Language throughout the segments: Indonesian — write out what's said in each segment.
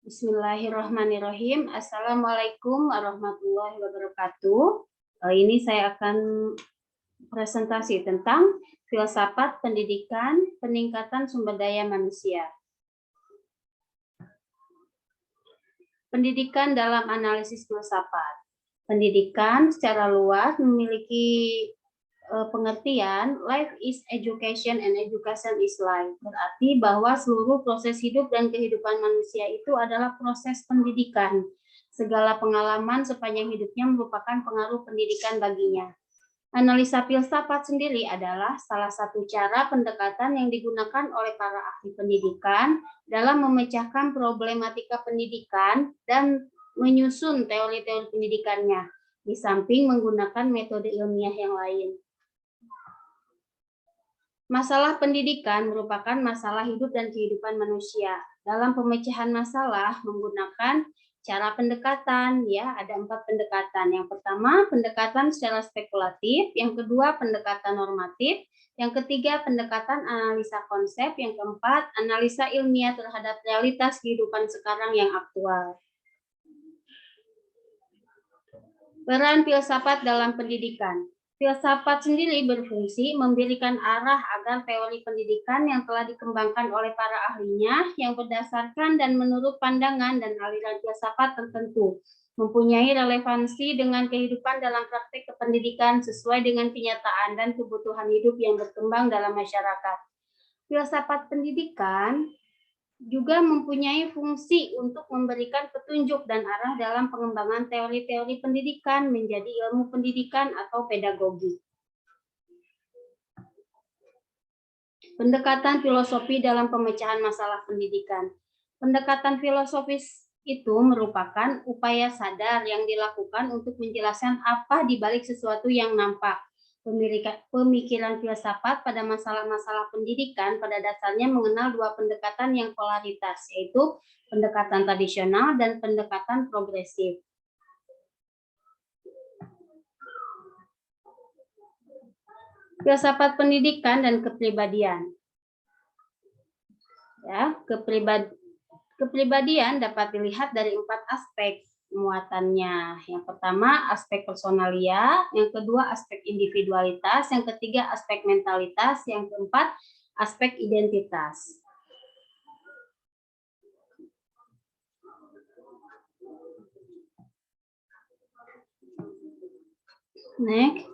Bismillahirrahmanirrahim. Assalamualaikum warahmatullahi wabarakatuh. Kali ini saya akan presentasi tentang filsafat pendidikan, peningkatan sumber daya manusia. Pendidikan dalam analisis filsafat. Pendidikan secara luas memiliki pengertian life is education and education is life. Berarti bahwa seluruh proses hidup dan kehidupan manusia itu adalah proses pendidikan. Segala pengalaman sepanjang hidupnya merupakan pengaruh pendidikan baginya. Analisa filsafat sendiri adalah salah satu cara pendekatan yang digunakan oleh para ahli pendidikan dalam memecahkan problematika pendidikan dan menyusun teori-teori pendidikannya, di samping menggunakan metode ilmiah yang lain. Masalah pendidikan merupakan masalah hidup dan kehidupan manusia. Dalam pemecahan masalah menggunakan cara pendekatan, ya ada 4 pendekatan. Yang pertama pendekatan secara spekulatif, yang kedua pendekatan normatif, yang ketiga pendekatan analisa konsep, yang keempat analisa ilmiah terhadap realitas kehidupan sekarang yang aktual. Peran filsafat dalam pendidikan. Filsafat sendiri berfungsi memberikan arah agar teori pendidikan yang telah dikembangkan oleh para ahlinya yang berdasarkan dan menurut pandangan dan aliran filsafat tertentu mempunyai relevansi dengan kehidupan dalam praktek kependidikan sesuai dengan kenyataan dan kebutuhan hidup yang berkembang dalam masyarakat. Filsafat pendidikan juga mempunyai fungsi untuk memberikan petunjuk dan arah dalam pengembangan teori-teori pendidikan menjadi ilmu pendidikan atau pedagogi. Pendekatan filosofi dalam pemecahan masalah pendidikan. Pendekatan filosofis itu merupakan upaya sadar yang dilakukan untuk menjelaskan apa di balik sesuatu yang nampak. Pemikiran filsafat pada masalah-masalah pendidikan pada dasarnya mengenal 2 pendekatan yang polaritas, yaitu pendekatan tradisional dan pendekatan progresif. Filsafat pendidikan dan kepribadian. Ya, kepribadian dapat dilihat dari 4 aspek muatannya. Yang pertama aspek personalia, yang kedua aspek individualitas, yang ketiga aspek mentalitas, yang keempat aspek identitas. Next.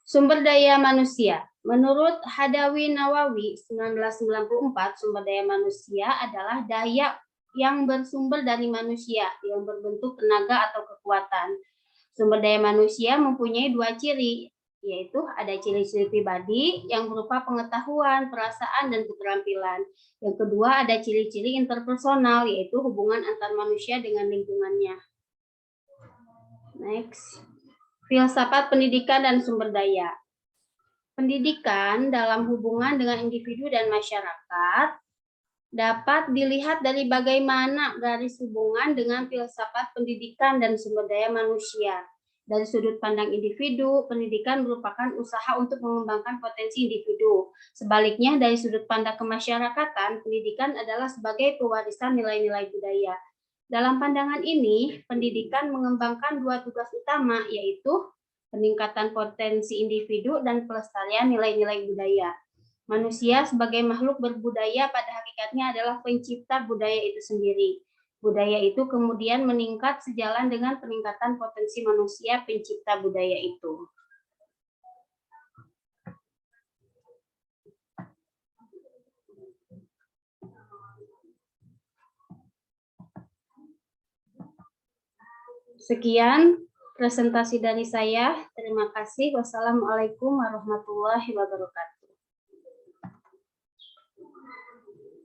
Sumber daya manusia. Menurut Hadawi Nawawi 1994, sumber daya manusia adalah daya yang bersumber dari manusia yang berbentuk tenaga atau kekuatan. Sumber daya manusia mempunyai 2 ciri, yaitu ada ciri-ciri pribadi yang berupa pengetahuan, perasaan, dan keterampilan. Yang kedua ada ciri-ciri interpersonal, yaitu hubungan antar manusia dengan lingkungannya. Next. Filsafat pendidikan dan sumber daya. Pendidikan dalam hubungan dengan individu dan masyarakat dapat dilihat dari bagaimana garis hubungan dengan filsafat pendidikan dan sumber daya manusia. Dari sudut pandang individu, pendidikan merupakan usaha untuk mengembangkan potensi individu. Sebaliknya, dari sudut pandang kemasyarakatan, pendidikan adalah sebagai pewarisan nilai-nilai budaya. Dalam pandangan ini, pendidikan mengembangkan 2 tugas utama, yaitu peningkatan potensi individu dan pelestarian nilai-nilai budaya. Manusia sebagai makhluk berbudaya pada hakikatnya adalah pencipta budaya itu sendiri. Budaya itu kemudian meningkat sejalan dengan peningkatan potensi manusia pencipta budaya itu. Sekian presentasi dari saya. Terima kasih. Wassalamualaikum warahmatullahi wabarakatuh.